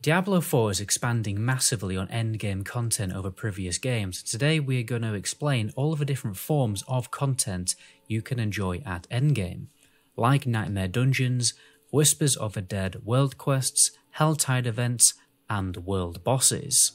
Diablo 4 is expanding massively on endgame content over previous games. Today we are going to explain all of the different forms of content you can enjoy at endgame, like Nightmare Dungeons, Whispers of the Dead world quests, Helltide events, and world bosses.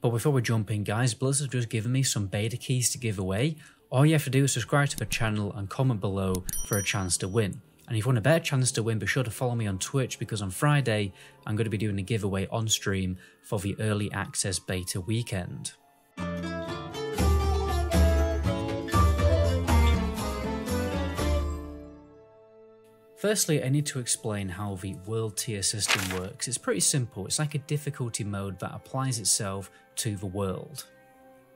But before we jump in guys, Blizzard have just given me some beta keys to give away. All you have to do is subscribe to the channel and comment below for a chance to win. And if you want a better chance to win, be sure to follow me on Twitch, because on Friday I'm going to be doing a giveaway on stream for the early access beta weekend. Firstly, I need to explain how the world tier system works. It's pretty simple. It's like a difficulty mode that applies itself to the world.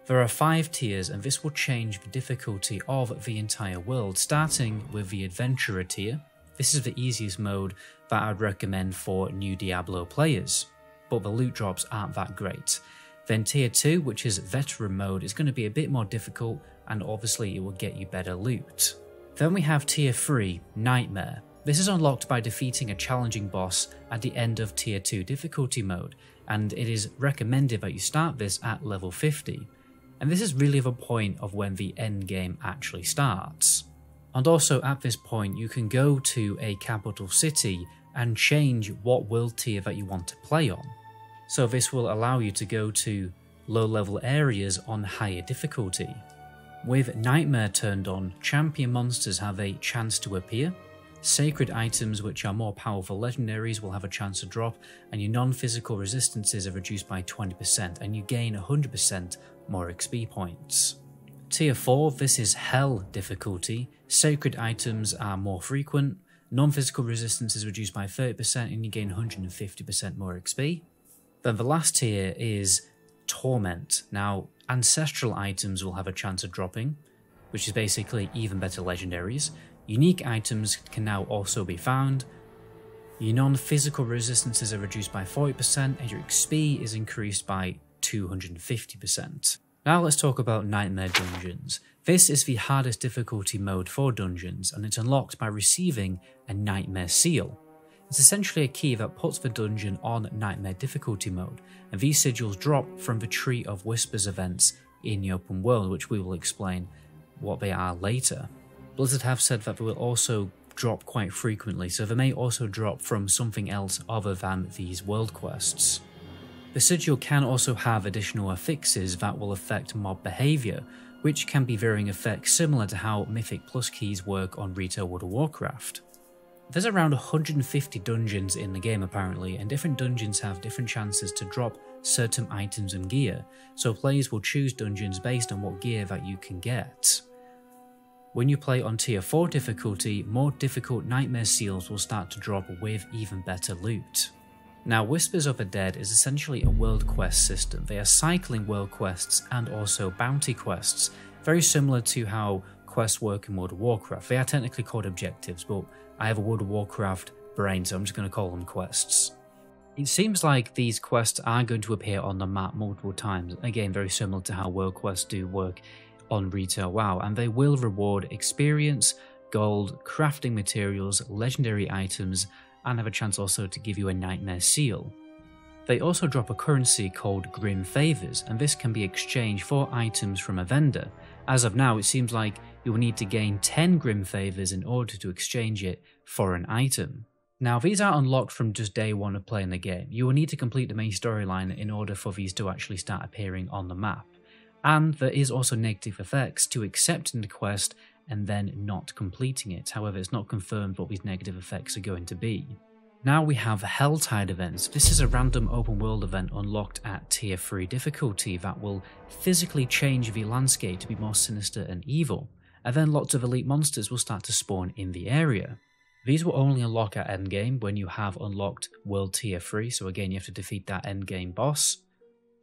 There are 5 tiers, and this will change the difficulty of the entire world, starting with the Adventurer tier. This is the easiest mode that I'd recommend for new Diablo players, but the loot drops aren't that great. Then tier 2, which is Veteran mode, is going to be a bit more difficult, and obviously it will get you better loot. Then we have tier 3, Nightmare. This is unlocked by defeating a challenging boss at the end of tier 2 difficulty mode, and it is recommended that you start this at level 50. And this is really the point of when the end game actually starts. And also at this point you can go to a capital city and change what world tier that you want to play on. So this will allow you to go to low level areas on higher difficulty. With Nightmare turned on, champion monsters have a chance to appear, sacred items which are more powerful legendaries will have a chance to drop, and your non-physical resistances are reduced by 20% and you gain 100% more XP points. Tier 4, this is Hell difficulty. Sacred items are more frequent, non-physical resistance is reduced by 30% and you gain 150% more XP. Then the last tier is Torment. Now, ancestral items will have a chance of dropping, which is basically even better legendaries. Unique items can now also be found. Your non-physical resistances are reduced by 40% and your XP is increased by 250%. Now let's talk about Nightmare Dungeons. This is the hardest difficulty mode for dungeons, and it's unlocked by receiving a Nightmare Seal. It's essentially a key that puts the dungeon on Nightmare difficulty mode, and these sigils drop from the Tree of Whispers events in the open world, which we will explain what they are later. Blizzard have said that they will also drop quite frequently, so they may also drop from something else other than these world quests. The sigil can also have additional affixes that will affect mob behaviour, which can be varying effects similar to how Mythic Plus keys work on retail World of Warcraft. There's around 150 dungeons in the game apparently, and different dungeons have different chances to drop certain items and gear, so players will choose dungeons based on what gear that you can get. When you play on tier 4 difficulty, more difficult Nightmare Seals will start to drop with even better loot. Now, Whispers of the Dead is essentially a world quest system. They are cycling world quests and also bounty quests, very similar to how quests work in World of Warcraft. They are technically called objectives, but I have a World of Warcraft brain, so I'm just going to call them quests. It seems like these quests are going to appear on the map multiple times, again very similar to how world quests do work on retail WoW, and they will reward experience, gold, crafting materials, legendary items, and have a chance also to give you a Nightmare Seal. They also drop a currency called Grim Favors, and this can be exchanged for items from a vendor. As of now, it seems like you will need to gain 10 Grim Favors in order to exchange it for an item. Now, these are unlocked from just day 1 of playing the game. You will need to complete the main storyline in order for these to actually start appearing on the map. And there is also negative effects to accepting the quest and then not completing it. However, it's not confirmed what these negative effects are going to be. Now we have Helltide events. This is a random open world event unlocked at tier 3 difficulty that will physically change the landscape to be more sinister and evil, and then lots of elite monsters will start to spawn in the area. These will only unlock at endgame when you have unlocked world tier 3, so again you have to defeat that endgame boss.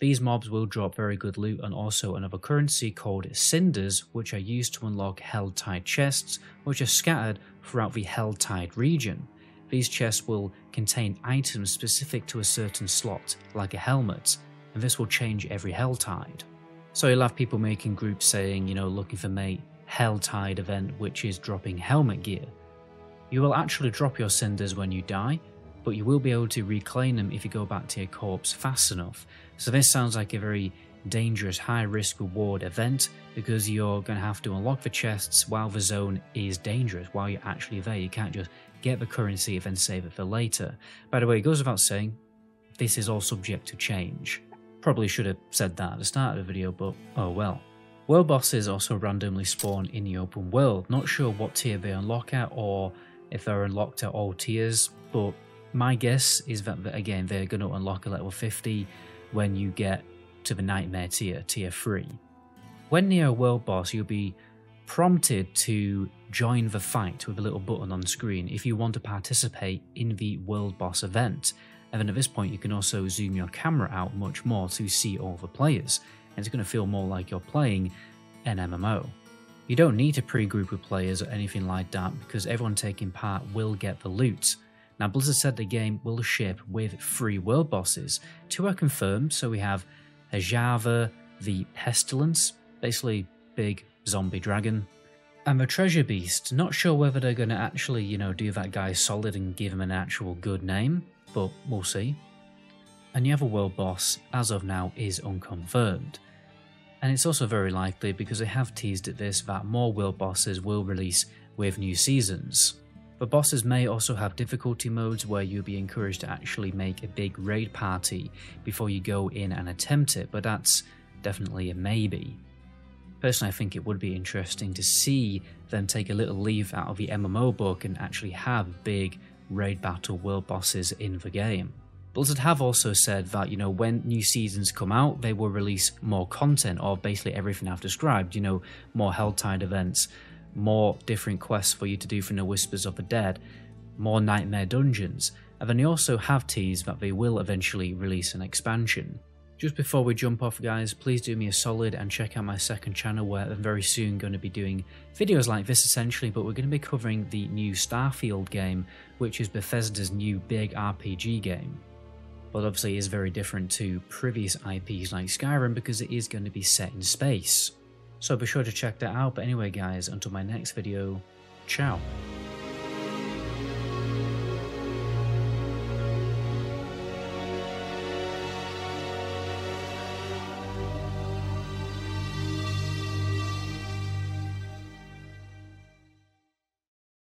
These mobs will drop very good loot and also another currency called Cinders, which are used to unlock Helltide chests, which are scattered throughout the Helltide region. These chests will contain items specific to a certain slot, like a helmet, and this will change every Helltide. So you'll have people making groups saying, looking for my Helltide event, which is dropping helmet gear. You will actually drop your Cinders when you die, but you will be able to reclaim them if you go back to your corpse fast enough. So this sounds like a very dangerous high risk reward event, because you're going to have to unlock the chests while the zone is dangerous, while you're actually there. You can't just get the currency and then save it for later. By the way, it goes without saying, this is all subject to change. Probably should have said that at the start of the video, but oh well. World bosses also randomly spawn in the open world. Not sure what tier they unlock at or if they're unlocked at all tiers, but my guess is that again they're going to unlock a level 50 when you get to the Nightmare tier, tier 3. When near a world boss, you'll be prompted to join the fight with a little button on screen if you want to participate in the world boss event. And then at this point you can also zoom your camera out much more to see all the players, and it's going to feel more like you're playing an MMO. You don't need to pre-group with players or anything like that, because everyone taking part will get the loot. Now Blizzard said the game will ship with 3 world bosses. 2 are confirmed, so we have Hajava the Pestilence, basically big zombie dragon, and the Treasure Beast. Not sure whether they're going to actually, do that guy solid and give him an actual good name, but we'll see. And the other world boss, as of now, is unconfirmed. And it's also very likely, because they have teased at this, that more world bosses will release with new seasons. The bosses may also have difficulty modes where you'll be encouraged to actually make a big raid party before you go in and attempt it, but that's definitely a maybe. Personally, I think it would be interesting to see them take a little leaf out of the MMO book and actually have big raid battle world bosses in the game. Blizzard have also said that, when new seasons come out, they will release more content of basically everything I've described, more Helltide events, more different quests for you to do from the Whispers of the Dead, more Nightmare dungeons, and then they also have teased that they will eventually release an expansion. Just before we jump off guys, please do me a solid and check out my second channel, where I'm very soon going to be doing videos like this essentially, but we're going to be covering the new Starfield game, which is Bethesda's new big RPG game. But obviously it is very different to previous IPs like Skyrim, because it is going to be set in space. So be sure to check that out. But anyway guys, until my next video, ciao.